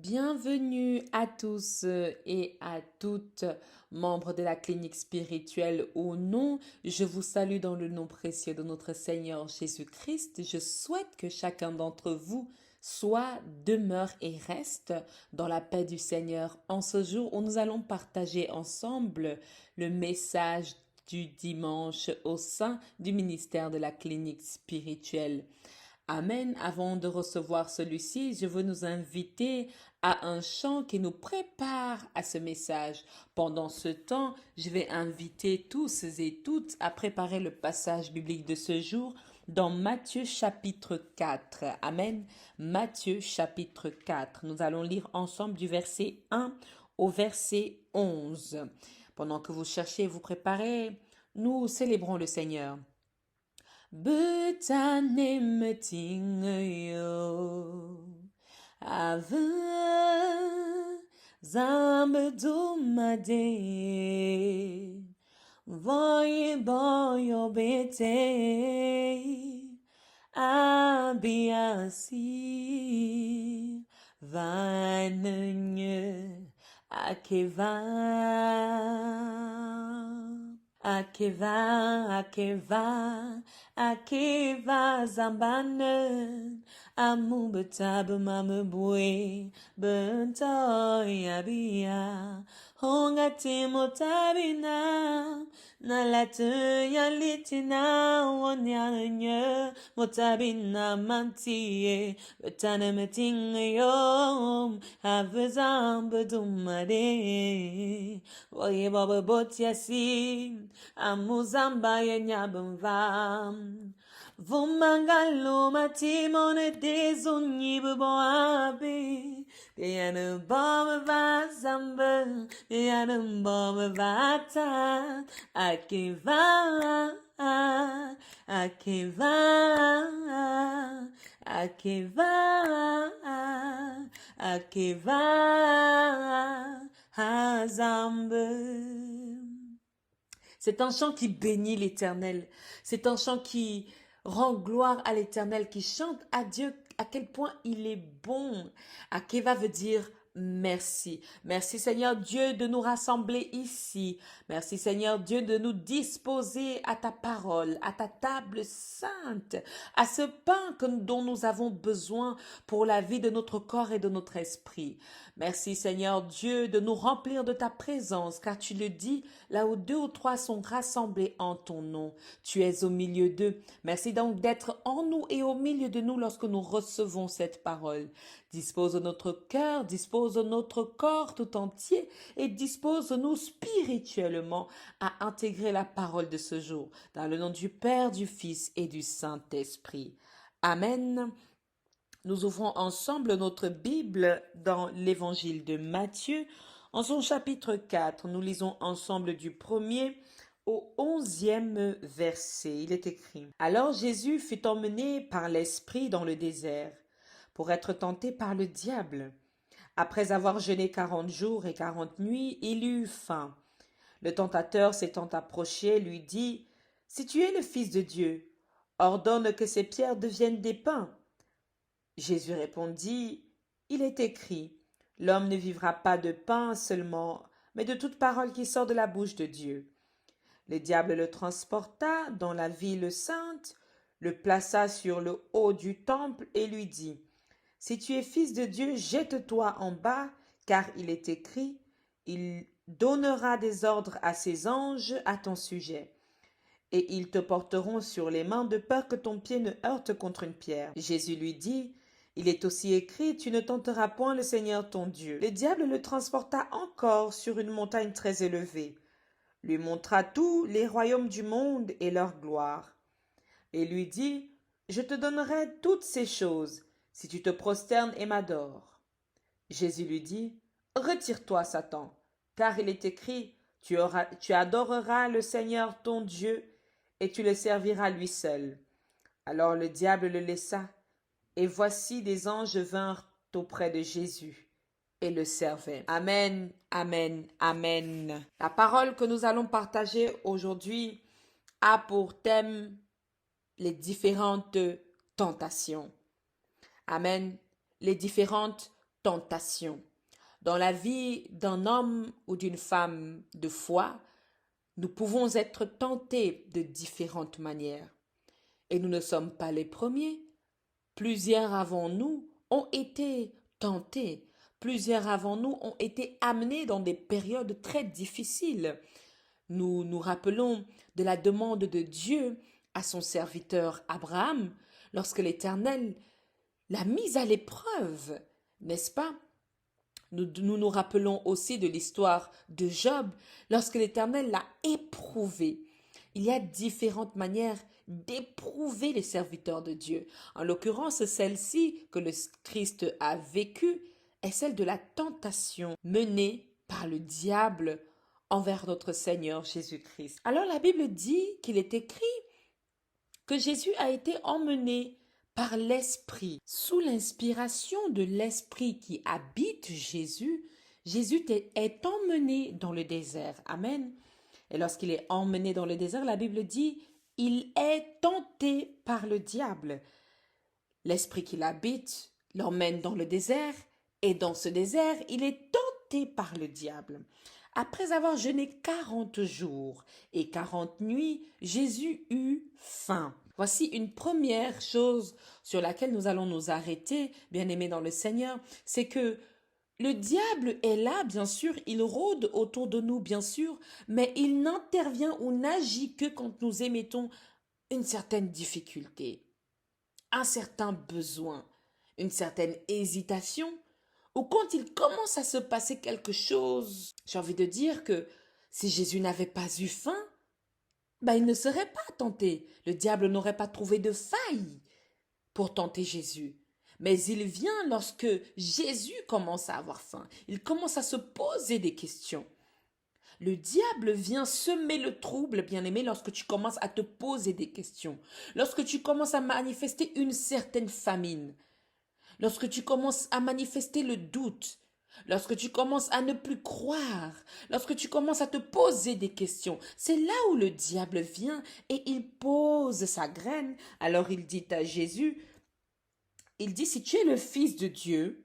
Bienvenue à tous et à toutes, membres de la clinique spirituelle au nom. Je vous salue dans le nom précieux de notre Seigneur Jésus-Christ. Je souhaite que chacun d'entre vous soit, demeure et reste dans la paix du Seigneur en ce jour où nous allons partager ensemble le message du dimanche au sein du ministère de la clinique spirituelle. Amen. Avant de recevoir celui-ci, je veux nous inviter à un chant qui nous prépare à ce message. Pendant ce temps, je vais inviter tous et toutes à préparer le passage biblique de ce jour dans Matthieu chapitre 4. Amen. Matthieu chapitre 4. Nous allons lire ensemble du verset 1 au verset 11. Pendant que vous cherchez et vous préparez, nous célébrons le Seigneur. Betanem tingayo ava zambedumade voye boyo bete abiasi vanenye akeva Akeva zambanen amu betab mamebwe bentoy abia honga timotabina na latu yalitina wonyanye motabina mantie betane metingayom avezam bedumade oye baba botiasi amuzamba yenyabamvam Vumangalo matimone desunibu boabe Piano bomb vazamba Piano bomb vata Akiva Akiva Akiva Akiva Hazambe. C'est un chant qui bénit l'Éternel. C'est un chant qui rend gloire à l'Éternel, qui chante à Dieu à quel point il est bon. Akeva veut dire merci. Merci Seigneur Dieu de nous rassembler ici. Merci Seigneur Dieu de nous disposer à ta parole, à ta table sainte, à ce pain dont nous avons besoin pour la vie de notre corps et de notre esprit. Merci Seigneur Dieu de nous remplir de ta présence, car tu le dis, là où 2 ou 3 sont rassemblés en ton nom, tu es au milieu d'eux. Merci donc d'être en nous et au milieu de nous lorsque nous recevons cette parole. Dispose notre cœur, dispose notre corps tout entier et dispose-nous spirituellement à intégrer la parole de ce jour. Dans le nom du Père, du Fils et du Saint-Esprit. Amen. Nous ouvrons ensemble notre Bible dans l'évangile de Matthieu. En son chapitre 4, nous lisons ensemble du 1er au 11e verset. Il est écrit: Alors Jésus fut emmené par l'Esprit dans le désert pour être tenté par le diable. Après avoir jeûné 40 jours et 40 nuits, il eut faim. Le tentateur s'étant approché, lui dit: Si tu es le Fils de Dieu, ordonne que ces pierres deviennent des pains. Jésus répondit: Il est écrit, l'homme ne vivra pas de pain seulement, mais de toute parole qui sort de la bouche de Dieu. Le diable le transporta dans la ville sainte, le plaça sur le haut du temple et lui dit: Si tu es fils de Dieu, jette-toi en bas, car il est écrit, il donnera des ordres à ses anges à ton sujet. Et ils te porteront sur les mains de peur que ton pied ne heurte contre une pierre. Jésus lui dit: Il est aussi écrit, tu ne tenteras point le Seigneur ton Dieu. Le diable le transporta encore sur une montagne très élevée, lui montra tous les royaumes du monde et leur gloire, et lui dit: Je te donnerai toutes ces choses, si tu te prosternes et m'adores. Jésus lui dit: Retire-toi, Satan, car il est écrit, tu adoreras le Seigneur ton Dieu, et tu le serviras lui seul. Alors le diable le laissa, et voici des anges vinrent auprès de Jésus et le servaient. Amen, amen, amen. La parole que nous allons partager aujourd'hui a pour thème les différentes tentations. Amen. Les différentes tentation. Dans la vie d'un homme ou d'une femme de foi, nous pouvons être tentés de différentes manières. Et nous ne sommes pas les premiers. Plusieurs avant nous ont été tentés. Plusieurs avant nous ont été amenés dans des périodes très difficiles. Nous nous rappelons de la demande de Dieu à son serviteur Abraham lorsque l'Éternel l'a mis à l'épreuve, n'est-ce pas? Nous rappelons aussi de l'histoire de Job lorsque l'Éternel l'a éprouvé. Il y a différentes manières d'éprouver les serviteurs de Dieu. En l'occurrence, celle-ci que le Christ a vécue est celle de la tentation menée par le diable envers notre Seigneur Jésus-Christ. Alors la Bible dit qu'il est écrit que Jésus a été emmené par l'Esprit. Sous l'inspiration de l'Esprit qui habite Jésus, Jésus est emmené dans le désert. Amen. Et lorsqu'il est emmené dans le désert, la Bible dit, il est tenté par le diable. L'Esprit qui l'habite l'emmène dans le désert, et dans ce désert, il est tenté par le diable. Après avoir jeûné 40 jours et 40 nuits, Jésus eut faim. Voici une première chose sur laquelle nous allons nous arrêter, bien-aimés dans le Seigneur, c'est que le diable est là, bien sûr, il rôde autour de nous, bien sûr, mais il n'intervient ou n'agit que quand nous émettons une certaine difficulté, un certain besoin, une certaine hésitation, ou quand il commence à se passer quelque chose. J'ai envie de dire que si Jésus n'avait pas eu faim, il ne serait pas tenté. Le diable n'aurait pas trouvé de faille pour tenter Jésus. Mais il vient lorsque Jésus commence à avoir faim. Il commence à se poser des questions. Le diable vient semer le trouble, bien-aimé, lorsque tu commences à te poser des questions. Lorsque tu commences à manifester une certaine famine. Lorsque tu commences à manifester le doute. Lorsque tu commences à ne plus croire, lorsque tu commences à te poser des questions, c'est là où le diable vient et il pose sa graine. Alors il dit à Jésus, il dit, si tu es le Fils de Dieu,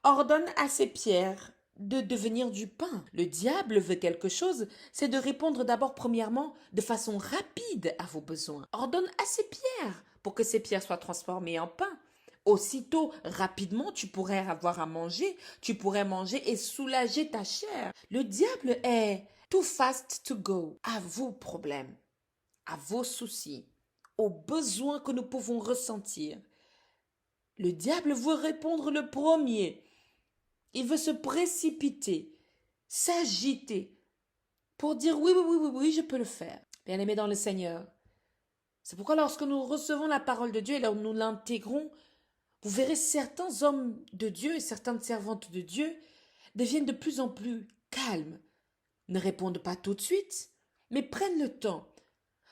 ordonne à ces pierres de devenir du pain. Le diable veut quelque chose, c'est de répondre d'abord premièrement de façon rapide à vos besoins. Ordonne à ces pierres pour que ces pierres soient transformées en pain. Aussitôt, rapidement, tu pourrais avoir à manger, tu pourrais manger et soulager ta chair. Le diable est too fast to go à vos problèmes, à vos soucis, aux besoins que nous pouvons ressentir. Le diable veut répondre le premier. Il veut se précipiter, s'agiter pour dire oui, je peux le faire. Bien-aimés dans le Seigneur, c'est pourquoi lorsque nous recevons la parole de Dieu et nous l'intégrons, vous verrez certains hommes de Dieu et certaines servantes de Dieu deviennent de plus en plus calmes, ne répondent pas tout de suite, mais prennent le temps.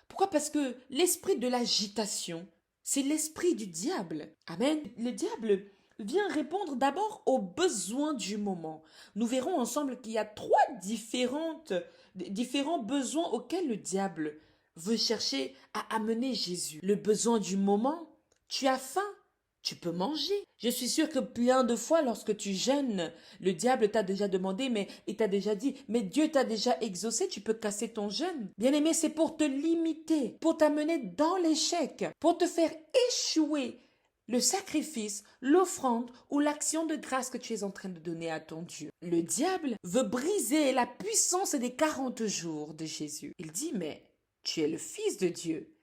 Pourquoi? Parce que l'esprit de l'agitation, c'est l'esprit du diable. Amen. Le diable vient répondre d'abord aux besoins du moment. Nous verrons ensemble qu'il y a différents besoins auxquels le diable veut chercher à amener Jésus. Le besoin du moment, tu as faim. Tu peux manger. Je suis sûre que plein de fois, lorsque tu jeûnes, le diable t'a déjà demandé, mais il t'a déjà dit, mais Dieu t'a déjà exaucé, tu peux casser ton jeûne. Bien-aimé, c'est pour te limiter, pour t'amener dans l'échec, pour te faire échouer le sacrifice, l'offrande ou l'action de grâce que tu es en train de donner à ton Dieu. Le diable veut briser la puissance des 40 jours de Jésus. Il dit, mais tu es le Fils de Dieu.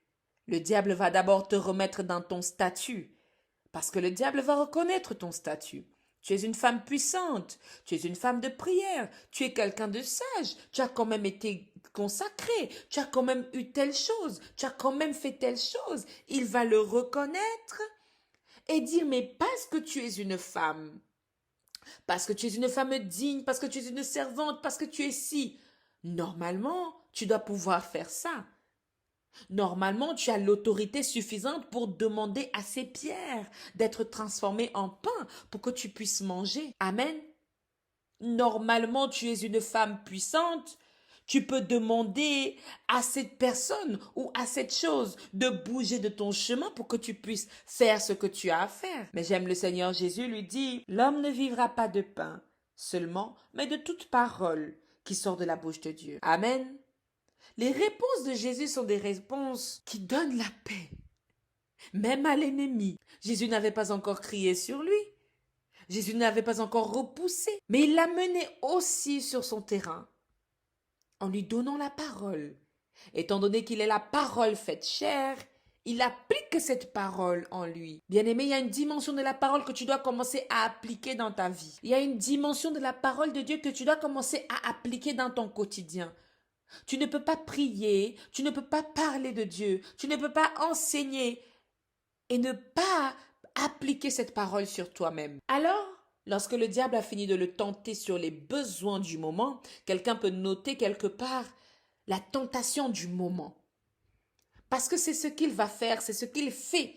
Le diable va d'abord te remettre dans ton statut. Parce que le diable va reconnaître ton statut. Tu es une femme puissante, tu es une femme de prière, tu es quelqu'un de sage, tu as quand même été consacré, tu as quand même eu telle chose, tu as quand même fait telle chose. Il va le reconnaître et dire, mais parce que tu es une femme, parce que tu es une femme digne, parce que tu es une servante, parce que tu es si, normalement, tu dois pouvoir faire ça. Normalement, tu as l'autorité suffisante pour demander à ces pierres d'être transformées en pain pour que tu puisses manger. Amen. Normalement, tu es une femme puissante. Tu peux demander à cette personne ou à cette chose de bouger de ton chemin pour que tu puisses faire ce que tu as à faire. Mais j'aime le Seigneur Jésus lui dit, l'homme ne vivra pas de pain seulement, mais de toute parole qui sort de la bouche de Dieu. Amen. Les réponses de Jésus sont des réponses qui donnent la paix, même à l'ennemi. Jésus n'avait pas encore crié sur lui. Jésus n'avait pas encore repoussé, mais il l'a mené aussi sur son terrain en lui donnant la parole. Étant donné qu'il est la parole faite chair, il applique cette parole en lui. Bien-aimé, il y a une dimension de la parole que tu dois commencer à appliquer dans ta vie. Il y a une dimension de la parole de Dieu que tu dois commencer à appliquer dans ton quotidien. Tu ne peux pas prier, tu ne peux pas parler de Dieu, tu ne peux pas enseigner et ne pas appliquer cette parole sur toi-même. Alors, lorsque le diable a fini de le tenter sur les besoins du moment, quelqu'un peut noter quelque part la tentation du moment. Parce que c'est ce qu'il va faire, c'est ce qu'il fait.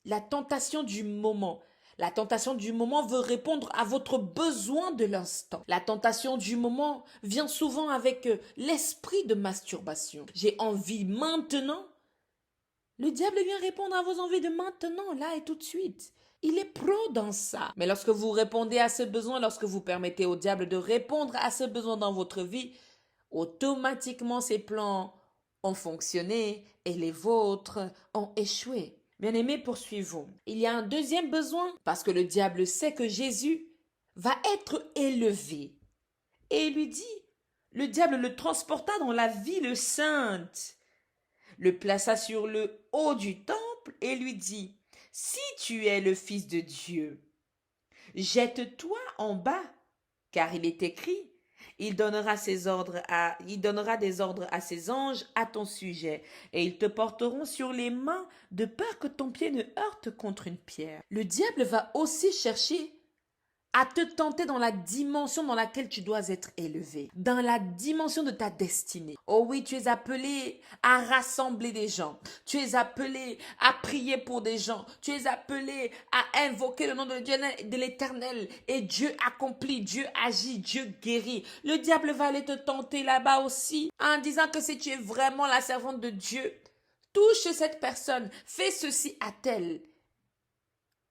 La tentation du moment. La tentation du moment veut répondre à votre besoin de l'instant. La tentation du moment vient souvent avec l'esprit de masturbation. J'ai envie maintenant. Le diable vient répondre à vos envies de maintenant, là et tout de suite. Il est pro dans ça. Mais lorsque vous répondez à ce besoin, lorsque vous permettez au diable de répondre à ce besoin dans votre vie, automatiquement ses plans ont fonctionné et les vôtres ont échoué. Bien-aimés, poursuivons. Il y a un deuxième besoin parce que le diable sait que Jésus va être élevé. Et il lui dit, le diable le transporta dans la ville sainte, le plaça sur le haut du temple et lui dit, si tu es le Fils de Dieu, jette-toi en bas, car il est écrit, il donnera des ordres à ses anges à ton sujet, et ils te porteront sur les mains de peur que ton pied ne heurte contre une pierre. Le diable va aussi chercher à te tenter dans la dimension dans laquelle tu dois être élevé, dans la dimension de ta destinée. Oh oui, tu es appelé à rassembler des gens, tu es appelé à prier pour des gens, tu es appelé à invoquer le nom de Dieu, de l'Éternel, et Dieu accomplit, Dieu agit, Dieu guérit. Le diable va aller te tenter là-bas aussi, en disant que si tu es vraiment la servante de Dieu, touche cette personne, fais ceci à telle,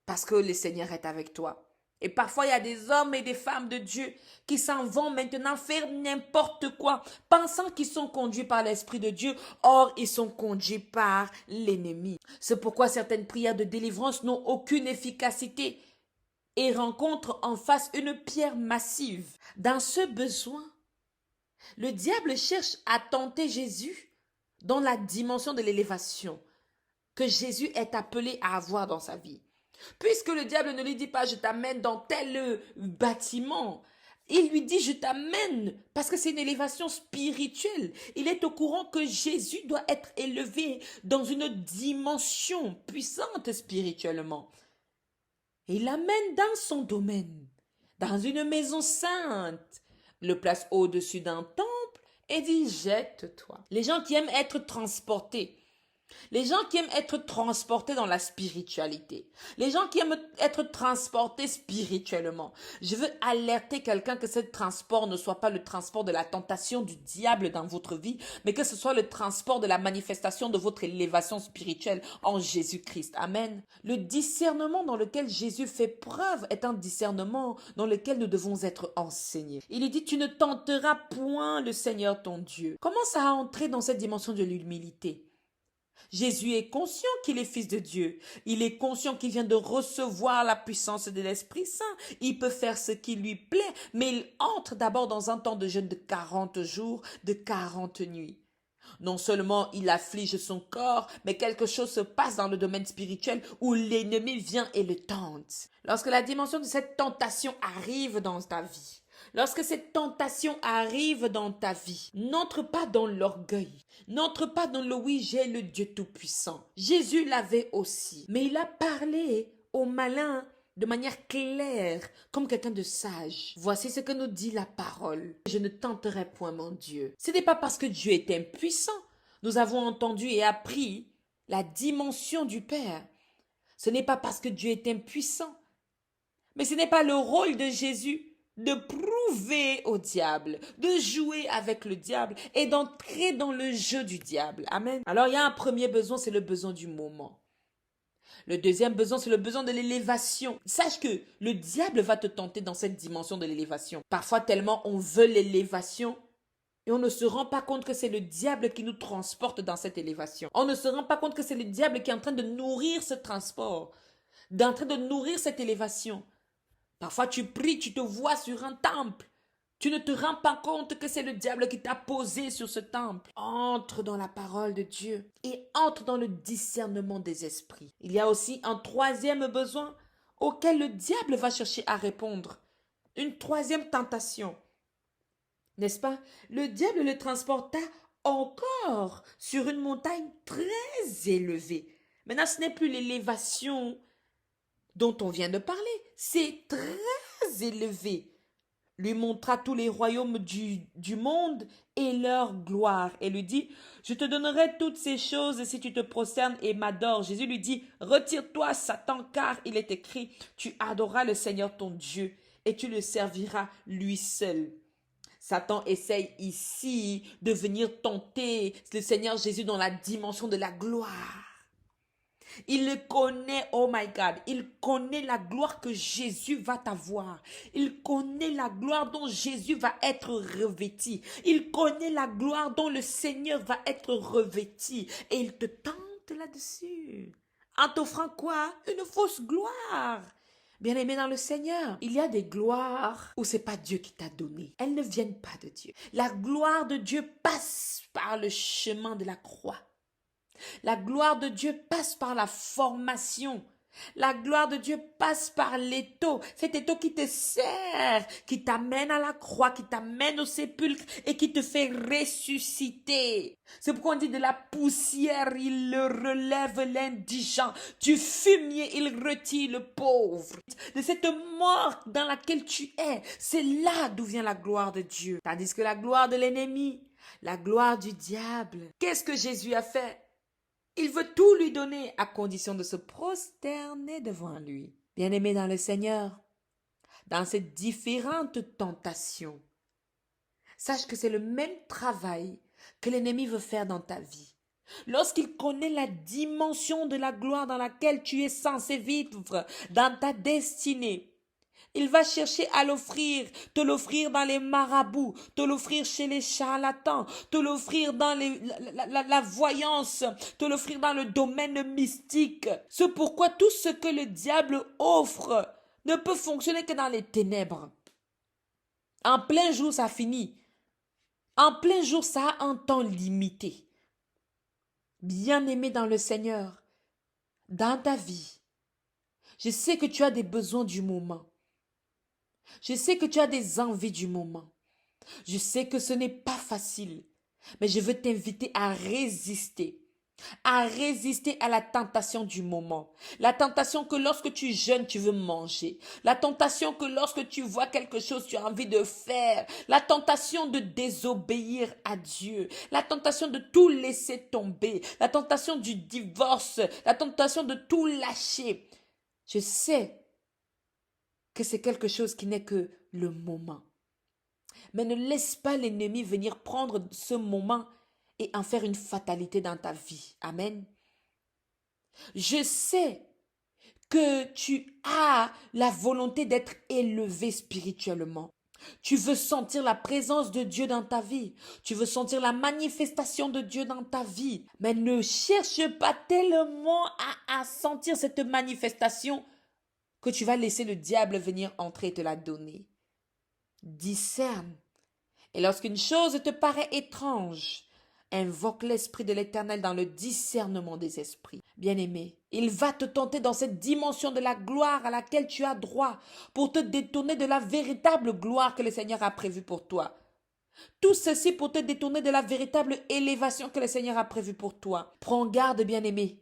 parce que le Seigneur est avec toi. Et parfois, il y a des hommes et des femmes de Dieu qui s'en vont maintenant faire n'importe quoi, pensant qu'ils sont conduits par l'Esprit de Dieu. Or, ils sont conduits par l'ennemi. C'est pourquoi certaines prières de délivrance n'ont aucune efficacité et rencontrent en face une pierre massive. Dans ce besoin, le diable cherche à tenter Jésus dans la dimension de l'élévation que Jésus est appelé à avoir dans sa vie. Puisque le diable ne lui dit pas je t'amène dans tel bâtiment, il lui dit je t'amène parce que c'est une élévation spirituelle. Il est au courant que Jésus doit être élevé dans une dimension puissante spirituellement. Et il l'amène dans son domaine, dans une maison sainte, le place au-dessus d'un temple et dit jette-toi. Les gens qui aiment être transportés, les gens qui aiment être transportés dans la spiritualité, les gens qui aiment être transportés spirituellement. Je veux alerter quelqu'un que ce transport ne soit pas le transport de la tentation du diable dans votre vie, mais que ce soit le transport de la manifestation de votre élévation spirituelle en Jésus-Christ. Amen. Le discernement dans lequel Jésus fait preuve est un discernement dans lequel nous devons être enseignés. Il dit, tu ne tenteras point le Seigneur ton Dieu. Commence à entrer dans cette dimension de l'humilité. Jésus est conscient qu'il est fils de Dieu. Il est conscient qu'il vient de recevoir la puissance de l'Esprit Saint. Il peut faire ce qui lui plaît, mais il entre d'abord dans un temps de jeûne de 40 jours, de 40 nuits. Non seulement il afflige son corps, mais quelque chose se passe dans le domaine spirituel où l'ennemi vient et le tente. Lorsque la dimension de cette tentation arrive dans ta vie, lorsque cette tentation arrive dans ta vie, n'entre pas dans l'orgueil, n'entre pas dans le oui, j'ai le Dieu Tout-Puissant. Jésus l'avait aussi, mais il a parlé aux malins de manière claire, comme quelqu'un de sage. Voici ce que nous dit la parole. Je ne tenterai point mon Dieu. Ce n'est pas parce que Dieu est impuissant. Nous avons entendu et appris la dimension du Père. Ce n'est pas parce que Dieu est impuissant. Mais ce n'est pas le rôle de Jésus de prouver au diable, de jouer avec le diable et d'entrer dans le jeu du diable. Amen. Alors il y a un premier besoin, c'est le besoin du moment. Le deuxième besoin, c'est le besoin de l'élévation. Sache que le diable va te tenter dans cette dimension de l'élévation. Parfois tellement on veut l'élévation et on ne se rend pas compte que c'est le diable qui nous transporte dans cette élévation. On ne se rend pas compte que c'est le diable qui est en train de nourrir ce transport, en train de nourrir cette élévation. Parfois tu pries, tu te vois sur un temple. Tu ne te rends pas compte que c'est le diable qui t'a posé sur ce temple. Entre dans la parole de Dieu et entre dans le discernement des esprits. Il y a aussi un troisième besoin auquel le diable va chercher à répondre. Une troisième tentation. N'est-ce pas? Le diable le transporta encore sur une montagne très élevée. Maintenant, ce n'est plus l'élévation dont on vient de parler. C'est très élevé. Lui montra tous les royaumes du monde et leur gloire, et lui dit, je te donnerai toutes ces choses si tu te prosternes et m'adores. Jésus lui dit, retire-toi, Satan, car il est écrit, tu adoreras le Seigneur ton Dieu, et tu le serviras lui seul. Satan essaye ici de venir tenter le Seigneur Jésus dans la dimension de la gloire. Il le connaît, oh my God, il connaît la gloire que Jésus va t'avoir. Il connaît la gloire dont Jésus va être revêtu. Il connaît la gloire dont le Seigneur va être revêtu. Et il te tente là-dessus. En t'offrant quoi? Une fausse gloire. Bien-aimé dans le Seigneur, il y a des gloires où c'est pas Dieu qui t'a donné. Elles ne viennent pas de Dieu. La gloire de Dieu passe par le chemin de la croix. La gloire de Dieu passe par la formation. La gloire de Dieu passe par l'étau. Cet étau qui te sert, qui t'amène à la croix, qui t'amène au sépulcre et qui te fait ressusciter. C'est pourquoi on dit de la poussière, il le relève l'indigent. Du fumier, il retire le pauvre. De cette mort dans laquelle tu es, c'est là d'où vient la gloire de Dieu. Tandis que la gloire de l'ennemi, la gloire du diable, qu'est-ce que Jésus a fait? Il veut tout lui donner à condition de se prosterner devant lui. Bien-aimé dans le Seigneur, dans ces différentes tentations, sache que c'est le même travail que l'ennemi veut faire dans ta vie. Lorsqu'il connaît la dimension de la gloire dans laquelle tu es censé vivre, dans ta destinée, il va chercher à l'offrir, te l'offrir dans les marabouts, te l'offrir chez les charlatans, te l'offrir dans la voyance, te l'offrir dans le domaine mystique. C'est pourquoi tout ce que le diable offre ne peut fonctionner que dans les ténèbres. En plein jour, ça finit. En plein jour, ça a un temps limité. Bien-aimé dans le Seigneur, dans ta vie, je sais que tu as des besoins du moment. Je sais que tu as des envies du moment. Je sais que ce n'est pas facile, mais je veux t'inviter à résister à la tentation du moment. La tentation que lorsque tu jeûnes, tu veux manger. La tentation que lorsque tu vois quelque chose, tu as envie de faire. La tentation de désobéir à Dieu. La tentation de tout laisser tomber. La tentation du divorce. La tentation de tout lâcher. Je sais que c'est quelque chose qui n'est que le moment. Mais ne laisse pas l'ennemi venir prendre ce moment et en faire une fatalité dans ta vie. Amen. Je sais que tu as la volonté d'être élevé spirituellement. Tu veux sentir la présence de Dieu dans ta vie. Tu veux sentir la manifestation de Dieu dans ta vie. Mais ne cherche pas tellement à sentir cette manifestation que tu vas laisser le diable venir entrer et te la donner. Discerne. Et lorsqu'une chose te paraît étrange, invoque l'Esprit de l'Éternel dans le discernement des esprits. Bien-aimé, il va te tenter dans cette dimension de la gloire à laquelle tu as droit pour te détourner de la véritable gloire que le Seigneur a prévue pour toi. Tout ceci pour te détourner de la véritable élévation que le Seigneur a prévue pour toi. Prends garde, bien-aimé.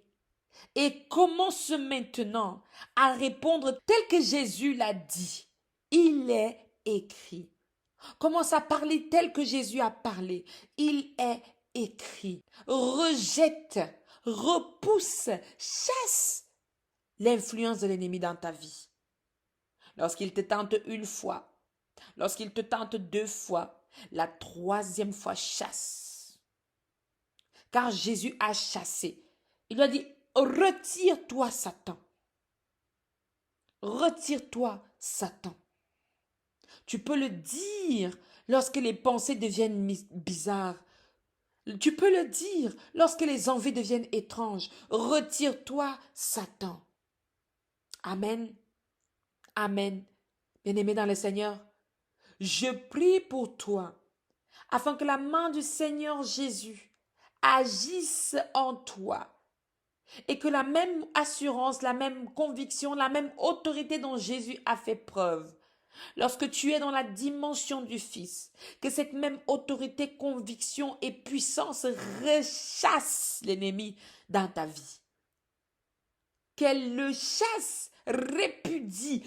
Et commence maintenant à répondre tel que Jésus l'a dit. Il est écrit. Commence à parler tel que Jésus a parlé. Il est écrit. Rejette, repousse, chasse l'influence de l'ennemi dans ta vie. Lorsqu'il te tente une fois, Lorsqu'il te tente 2 fois, la troisième fois chasse. Car Jésus a chassé. Il lui a dit, retire-toi, Satan. Retire-toi, Satan. Tu peux le dire lorsque les pensées deviennent bizarres. Tu peux le dire lorsque les envies deviennent étranges. Retire-toi, Satan. Amen. Amen. Bien-aimé dans le Seigneur, je prie pour toi afin que la main du Seigneur Jésus agisse en toi et que la même assurance, la même conviction, la même autorité dont Jésus a fait preuve, lorsque tu es dans la dimension du Fils, que cette même autorité, conviction et puissance rechasse l'ennemi dans ta vie. Qu'elle le chasse, répudie,